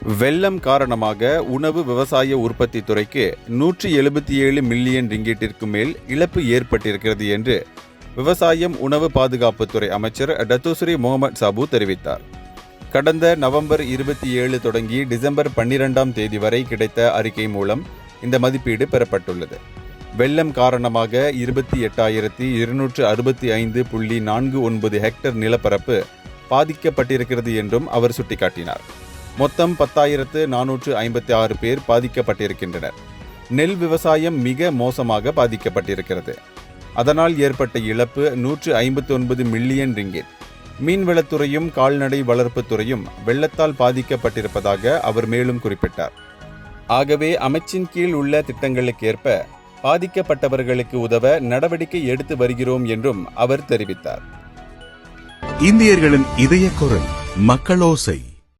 வெள்ளம் காரணமாக உணவு விவசாய உற்பத்தி துறைக்கு 177 மில்லியன் ரிங்கிட்டிற்கு மேல் இழப்பு ஏற்பட்டிருக்கிறது என்று விவசாயம் உணவு பாதுகாப்புத்துறை அமைச்சர் டத்துஸ்ரீ முகமது சாபு தெரிவித்தார். கடந்த நவம்பர் 27 தொடங்கி டிசம்பர் 12ஆம் தேதி வரை கிடைத்த அறிக்கை மூலம் இந்த மதிப்பீடு பெறப்பட்டுள்ளது. வெள்ளம் காரணமாக 28,265.49 ஹெக்டேர் நிலப்பரப்பு பாதிக்கப்பட்டிருக்கிறது என்றும் அவர் சுட்டிக்காட்டினார். மொத்தம் 10,456 பேர் பாதிக்கப்பட்டிருக்கின்றனர். நெல் விவசாயம் மிக மோசமாக பாதிக்கப்பட்டிருக்கிறது. அதனால் ஏற்பட்ட இழப்பு 159 மில்லியன் ரிங்கிட். மீன்வளத்துறையும் கால்நடை வளர்ப்புத்துறையும் வெள்ளத்தால் பாதிக்கப்பட்டிருப்பதாக அவர் மேலும் குறிப்பிட்டார். ஆகவே அமைச்சின் கீழ் உள்ள திட்டங்களுக்கேற்ப பாதிக்கப்பட்டவர்களுக்கு உதவ நடவடிக்கை எடுத்து வருகிறோம் என்றும் அவர் தெரிவித்தார். இந்தியர்களின் இதய குரல் மக்களோசை.